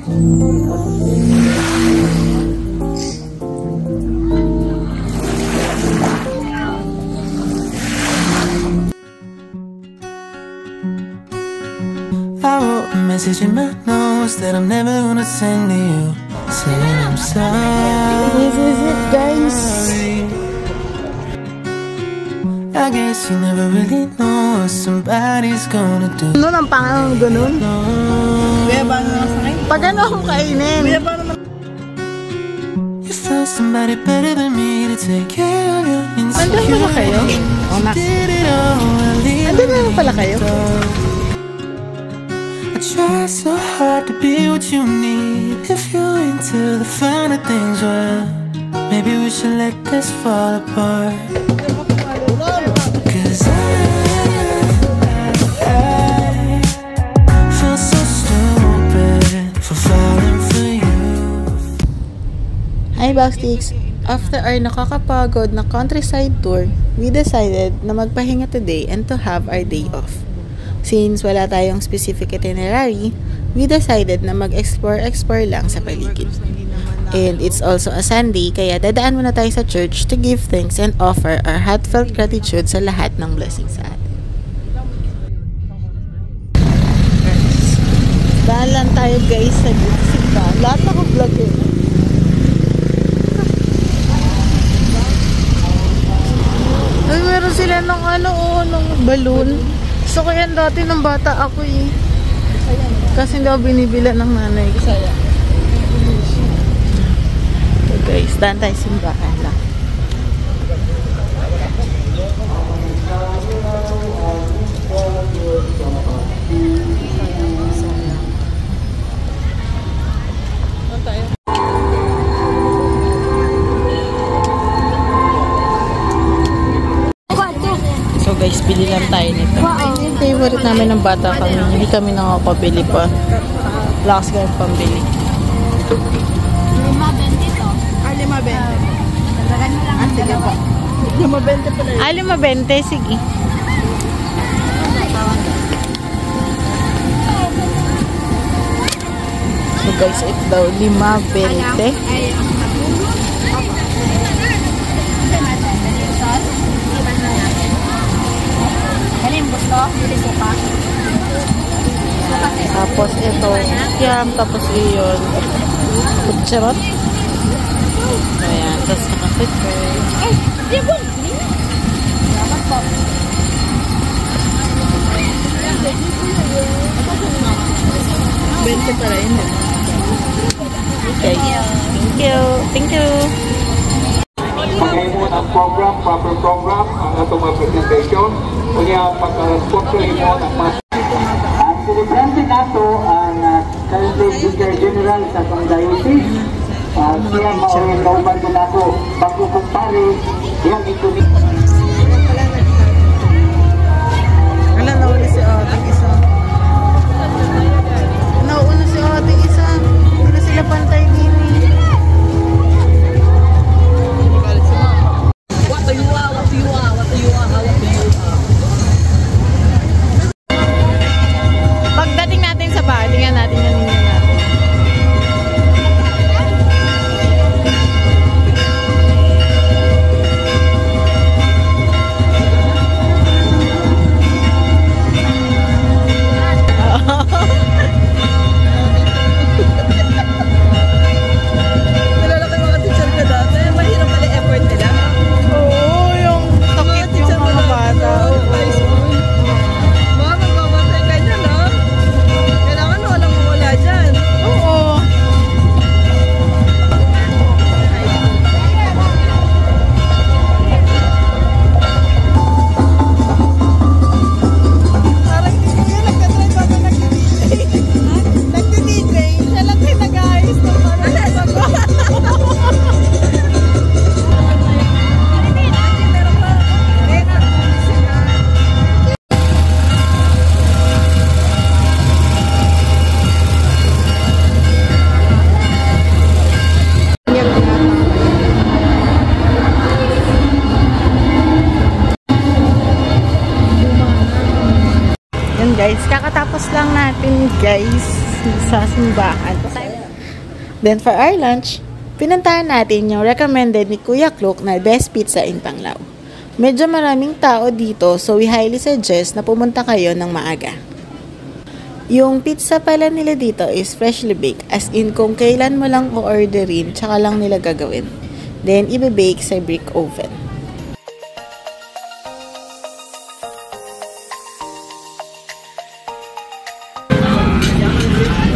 I wrote a message in my notes that I'm never gonna send to you, saying I'm sorry. This is it, guys. I guess you never really know what somebody's gonna do. Ano ang pangalan ganun? Pag ano akong kainin? You found somebody better than me to take care of your insecurities. Nandun pala kayo? Oh, nandun na pala kayo? I try so hard to be what you need. If you're into the finer things, well, maybe we should let this fall apart. Cause I feel so stupid for falling for you. Hi, Backsticks! After our nakakapagod na countryside tour, we decided na magpahinga today and to have our day off. Since wala tayong specific itinerary, we decided na mag-explore lang sa paligid. And it's also a Sunday, kaya dadaan muna tayo sa church to give thanks and offer our heartfelt gratitude sa lahat ng blessings sa atin. Daan lang tayo guys sa Gitsika. Lahat naka-vlog eh. Ay, meron sila ng ng balloon. So, kaya dati ng bata ako eh. Kasi hindi ako binibila ng nanay ko. So guys, daan tayo simbahan lang. So guys, bili lang tayo nito. Favorite namin ng bata kami. Hindi kami nakakabili pa. Lakas kami pambili. 5.20 to. 5.20. Sige pa. 5.20 pala yun. 5.20. Sige. So guys, ito daw 5.20. Tapos ito, yam, tapos iyon. Kutserot. Ayan, tapos naka-sticker. Ay, di ba? Salamat po. 20 pa rin. Okay. Thank you. Thank you. Pag-aimon ang program, proper program, ang atong mga presentation. Kaya pag-sponsor mo ang mga... Ang celebrante nato ang currently Vicar General sa itong diocese. Siya maorin kauban din ako. Pagkukumpare, yung ito ni... Wala, nauli si ating isa. Nauna si ating isa. Hindi na sila pantay din. Pagdating natin sa bahay, tingnan natin yung ninyo natin. Guys, kakatapos lang natin guys sa simbahan. Then for our lunch, pinuntahan natin yung recommended ni Kuya Klok na best pizza in Panglao. Medyo maraming tao dito, so we highly suggest na pumunta kayo ng maaga. Yung pizza pala nila dito is freshly baked, as in kung kailan mo lang o-orderin, tsaka lang nila gagawin. Then, ibe-bake sa brick oven.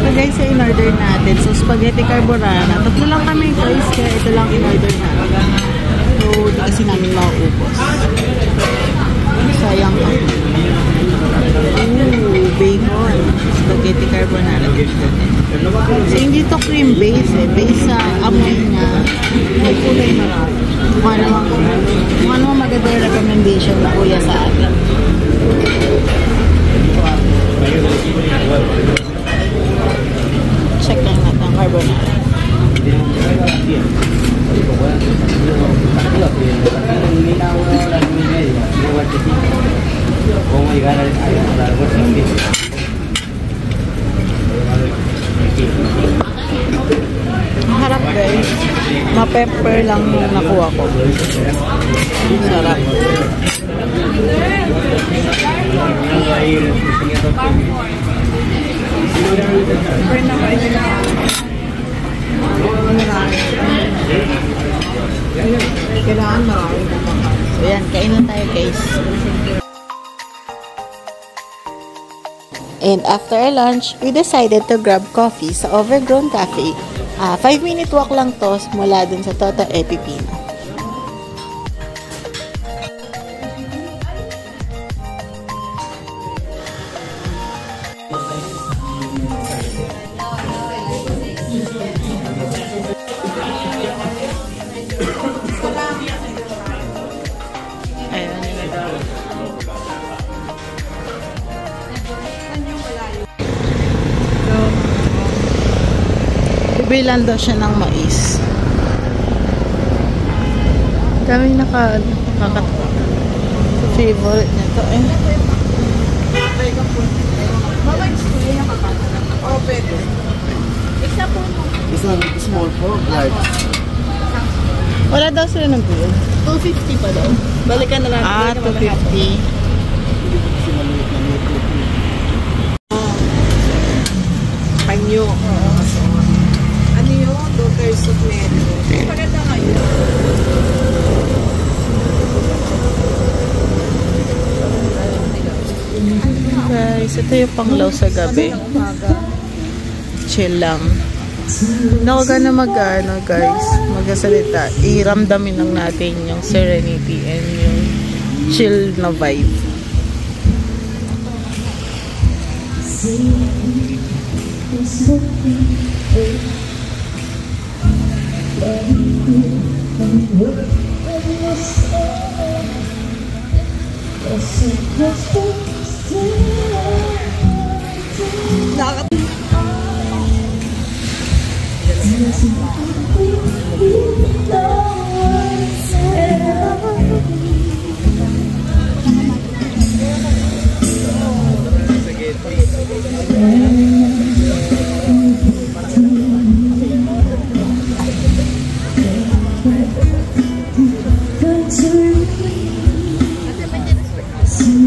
So guys, in-order natin. So, spaghetti carbonara. Tatlo lang kami guys, kaya ito lang in-order natin. So, di kasi namin mauubos. Sayang ako. Ooh, bacon. Spaghetti carbonara. So, hindi to cream base eh. Base sa amoy niya. May kulay marami. Kung ano maganda yung recommendation na kuya sa atin. Check lang natin ang carbonara. Harap guys. Ma-pepper lang yung nakuha ko. Sarap. Kailangan marami. So yan, kain na tayo guys. And after our lunch, we decided to grab coffee sa Overgrown Cafe. 5-minute walk lang to mula dun sa Toto Epipino. Bilan daw siya ng mais. Dami nakakatawa. Favorite niya to eh. Small for large. Wala daw sila ng bill. 250 pa daw. Balikan na lang. 250. Panyo. Ano yun? Daughters of Metro. Maganda ngayon. Guys, ito yung panglaw sa gabi. Chill lang. Hindi ako gana guys, magsasalita. Iramdamin lang natin yung serenity and yung chill na vibe.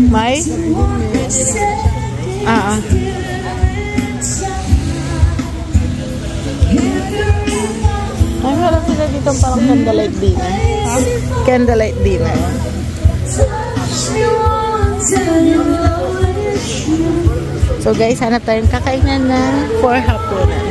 May? Ay, meron sila dito parang candlelight dinner. Candlelight dinner. So guys, hanap tayong kakainan na for hapunan.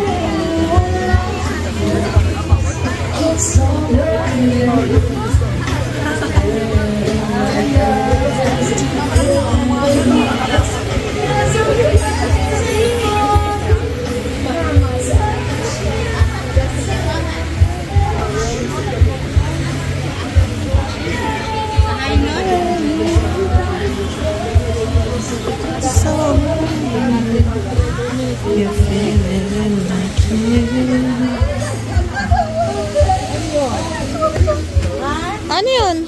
Ano yun?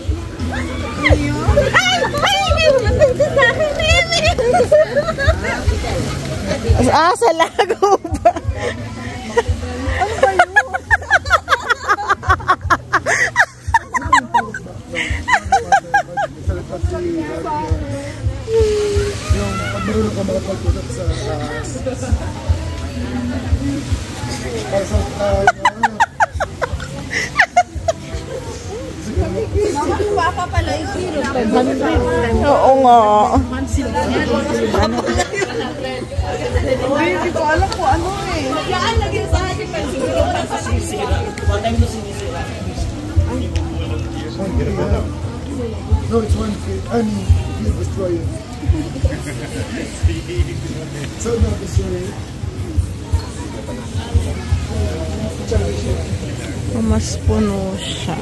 Sa lago ba? Ano ba yun? Baka pala yung zero. Oo nga. Hindi ko alam kung ano eh. Yan, lagyan sa akin pa siguro. No, it's one kid. I mean, kid destroyer. So not destroyer. Mas puno siya.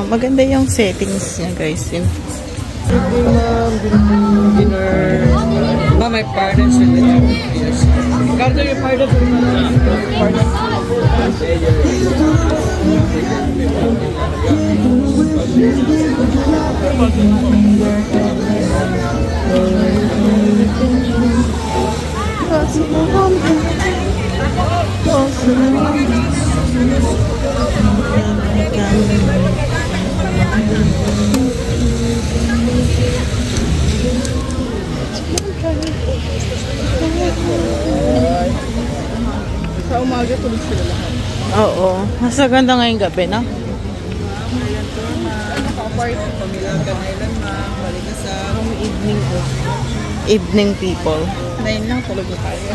Maganda yung settings niya, guys. Dinner. No, my parents will let you. Yes. Cardo, your parents will Sa umaga tulog sila lahat. Oo. Mas maganda ngayong gabi, no? Naka-party. Pamilang kanailan na. Balik na sa evening ko. Evening people. 9 lang tulog na tayo.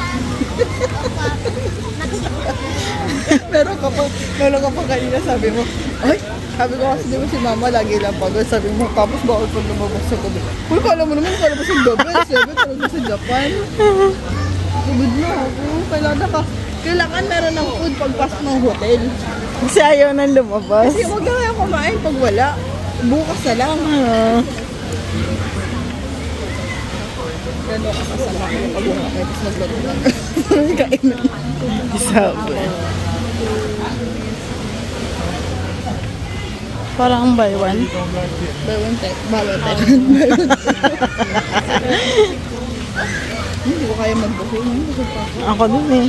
Meron ka pa kanina sabi mo, ay, sabi ko kasi di ba si mama lagi lang pagod. Sabi mo, tapos bawal pag lumabas sa gabi. Uy, kala mo naman kalabas yung gabi. 7 talaga sa Japan. Pagod na ako. Kailangan meron ng food pagpasok ng hotel. Kasi ayaw nang lumabas. Kasi huwag na kaya kumain pag wala. Bukas na lang. Gano'n ka kasama ko pag wala kayo. Tapos naglago lang. Kain na. Sabi. Parang buy one. Buy one type. Bawal type. Hindi ko kaya mag-buffet. Ako din eh.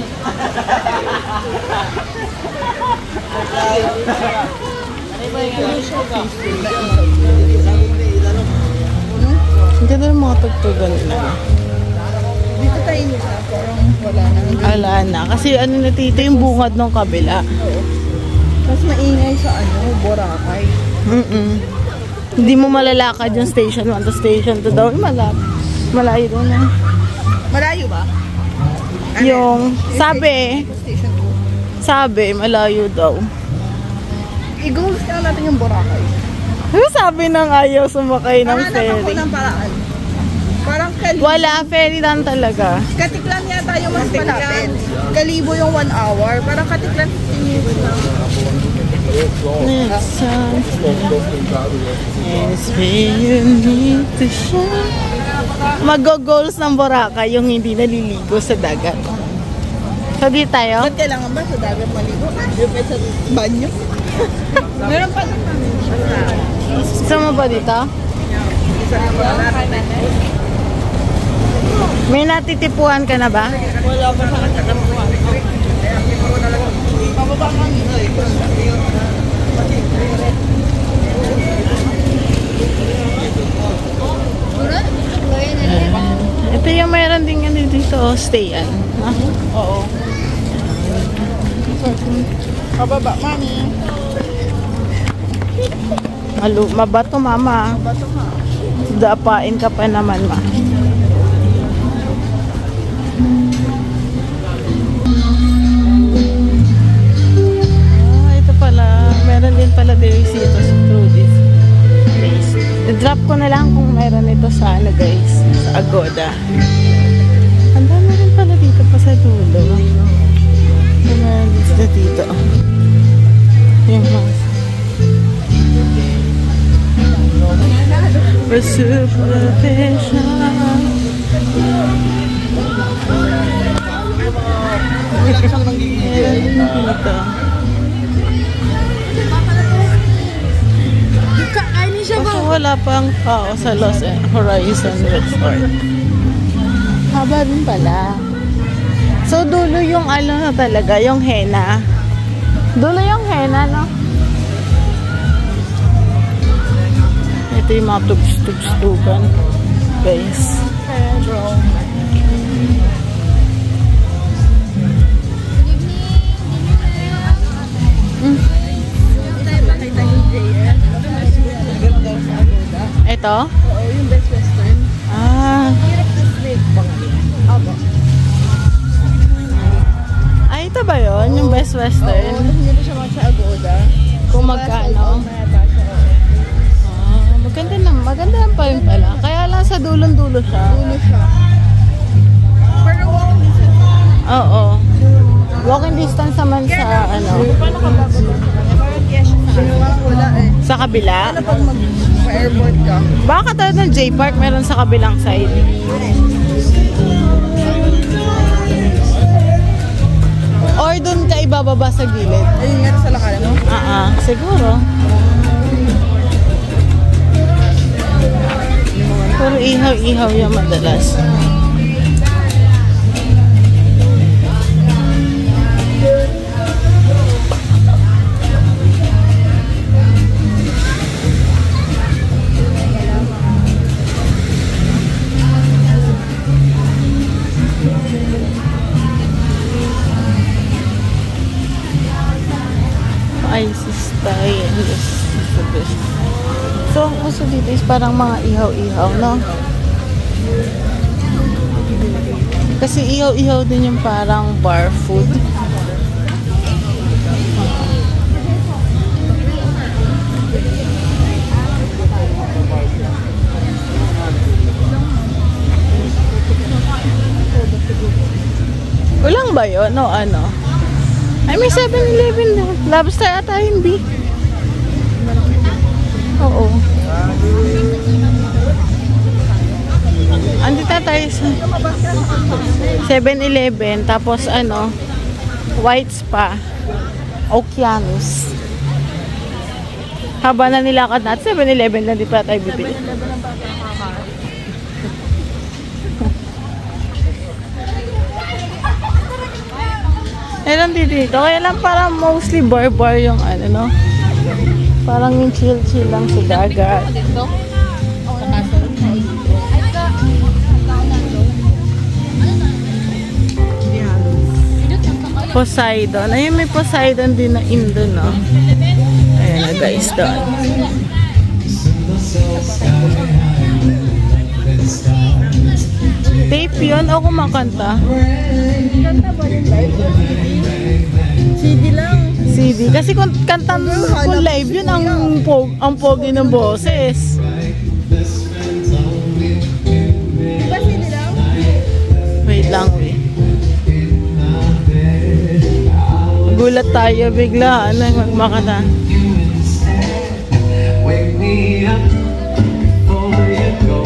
Ang ganda ng mga tugtugan nila. Dito tayo nila. Parang wala na. Wala na. Kasi ano na tito yung bungad ng kabila. Tapos maingay sa Boracay. Hindi mo malalakad yung station 1 to station 2 daw. Malayo doon na. Malayo ba? Yung sabi, Station 2. sabi malayo daw. I-goals ka natin yung Boracay. Ano sabi ng ayaw sumakay ng Hanap ako ferry? ng paraan. Parang Kalibo. Wala, ferry lang talaga. Katiklan yata yung mas malapit. Kalibo yung 1 hour. Parang Katiklan 15 minutes lang. Next time, it's where you need to shine. Mag-goals ng Boracay yung hindi naliligo sa dagat. So, di tayo? Ba't kailangan ba sa dagat maligo? Yung sa banyo? Meron pa naman. Gusto mo ba dito? May natitipuan ka na ba? Wala pa sa katapuan. Pababa kami. Ito yung mayroon din yan dito, stayan. Oo. Pababa, mami. Mabato, mama. Bato ka. Dapain ka pa naman, ma. Ito pala. Meron din pala dito through this place. I-drop ko na lang kung meron ito sa ano, guys. Sa Agoda. Ang dami rin pala dito pa sa dulo. Meron dito. Yung mas. For supervision. Dito. Kasi wala pang tao sa Los Horizon Resort. Haba rin pala. So, dulo yung ano na talaga, yung henna. Dulo yung henna, no? Ito yung mga tugs-tugs-tugan. Guys. Ito? Oo, yung Best Western. Ah. Hirap na straight bang. Aba. Ay, ito ba yun? Yung Best Western? Oo, hindi pa siya mag sa Agoda. Kung magkano? Maganda lang pa rin pala. Kaya lang sa dulong-dulo siya. Dulo siya. Pero walking distance. Oo. Walking distance naman sa ano. Paano ka babalik? Parang kaya siya sa wala eh. Sa kabila. Ano pag mag-airport ka? Baka talaga ng J-Park meron sa kabilang side. Or dun ka ibababa sa gilid. Ayun nga sa lakaran mo? Siguro. Pero ihaw-ihaw yung madalas. Isis tayo. So, ang gusto dito is parang mga ihaw-ihaw, no? Kasi ihaw-ihaw din yung parang bar food. Ulang ba yun? No, ano? Ay, may 7-Eleven na. Lobster ata yun, B. Oo. Andito tayo sa 7-Eleven. Tapos ano, White Spa. Oceanus. Haba na nilakad natin. 7-Eleven lang, di pa tayo bibili. Meron dito. Kaya lang parang mostly bar-bar yung ano, no? Parang yung chill-chill lang sa dagat. Poseidon. Ayun, may Poseidon din na Indo, no? Ayan na guys, doon. Tape yun o kumakanta? Kanta ba yung live? CD lang. CD. Kasi kung kanta kung live yun, ang pogi ng boses. Diba CD lang? Wait lang, wait. Gulat tayo bigla. Ano yung magmakata? Wake me up before you go.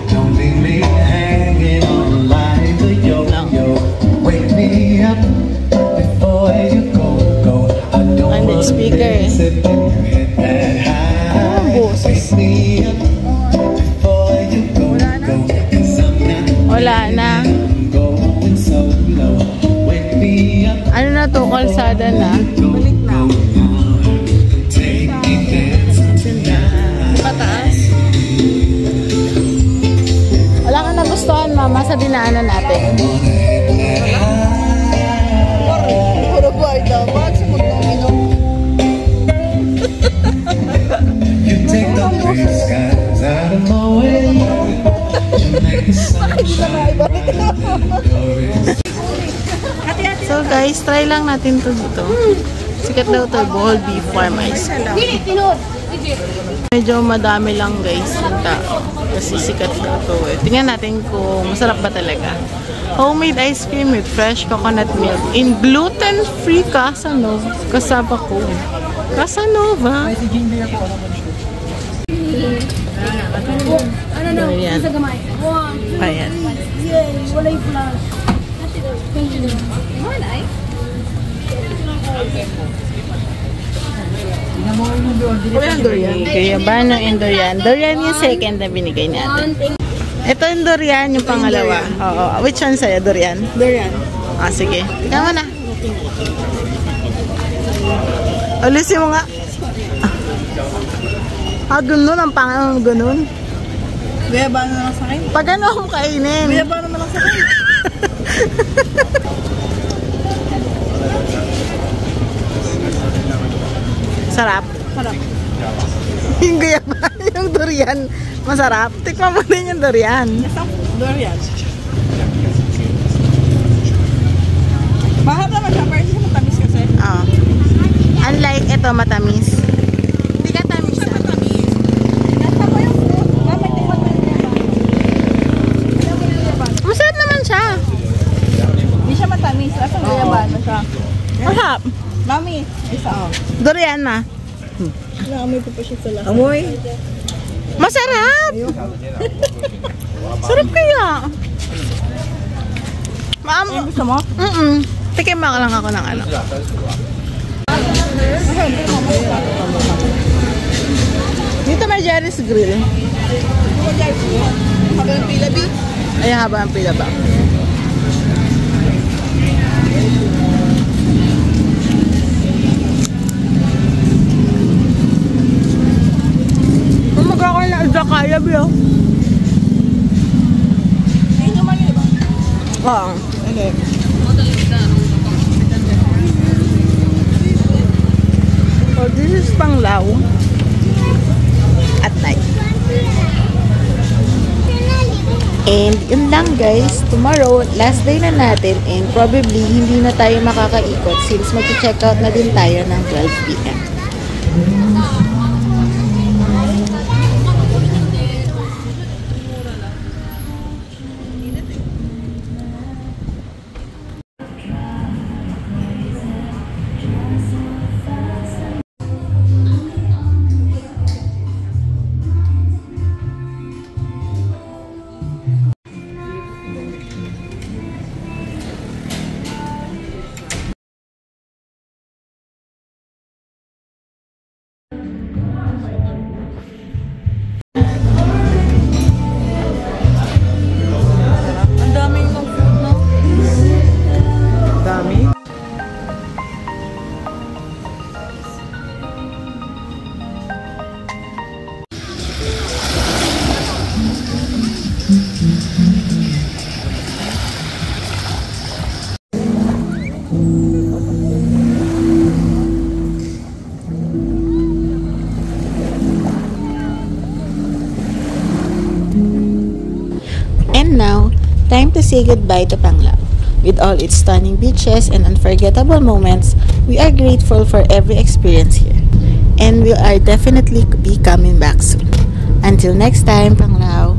Don't leave me hanging on like a yo-yo. Wake me up before you go. I don't want to speaker. sit and hit that high. Wake me up before you go. 'Cause I'm not Wala na. going so low. Wake me up. Ano na to? Kalsada na. Balik na. Take me dancing tonight. Pataas. Wala ka nagustuhan, mama, sa dinaanan natin. Puro buhay daw. Bakit sa magpaminom? You take the gray skies out of my way. You make the sunshine. So guys, try lang natin to dito. Sikat daw to, Bohol Beef Farm Ice Cream. Medyo madami lang guys yung tao. Kasi sikat daw to eh. Tingnan natin kung masarap ba talaga. Homemade ice cream with fresh coconut milk in gluten-free Casanova. Kasaba ko. Casanova. Ayan. Ayan. Kaya Bano and Dorian. Dorian yung second na binigay natin. Ito yung Dorian, yung pangalawa. Oo. Which one sa'yo? Dorian? Dorian. Ah, sige. Tingnan mo na. Alisin mo nga. Ganun, ang pangalan ng ganun. Guyabano na lang sa akin. Pag ano akong kainin? Guyabano na lang sa akin. Sarap. Sarap. Yung guyaban, yung durian, masarap. Tikman mo din yung durian. Isang durian. Mahal naman siya, pero hindi siya matamis kasi. Oh. Unlike ito, matamis. Hindi ka tamis Siya ah. matamis. Nasa mo yung fruit. Mami, tingnan mo yung guyabano. Tingnan mo yung guyabano. Masarap naman siya. Hindi siya matamis. Lasang guyabano siya. Masarap. Mami, isa oh. Durian na. Naamoy ko pa siya sa lasa. Amoy? Masarap! Sarap kaya. Ay, gusto mo? Tikim lang ako ng ano. Dito may Jerry's Grill. Habang ng pila, B. Ay, haba ang pila ba? Magkakaroon na izakaya, Bill. Hindi naman yun, diba? Oo. Hindi. So, this is Panglao. At night. And yun lang guys. Tomorrow, last day na natin. And probably, hindi na tayo makakaikot since mag-check out na din tayo ng 12 p.m. Ang dami yung food, no? Dami. And now, time to say goodbye to Panglao. With all its stunning beaches and unforgettable moments, we are grateful for every experience here. And we are definitely be coming back soon. Until next time, Panglao.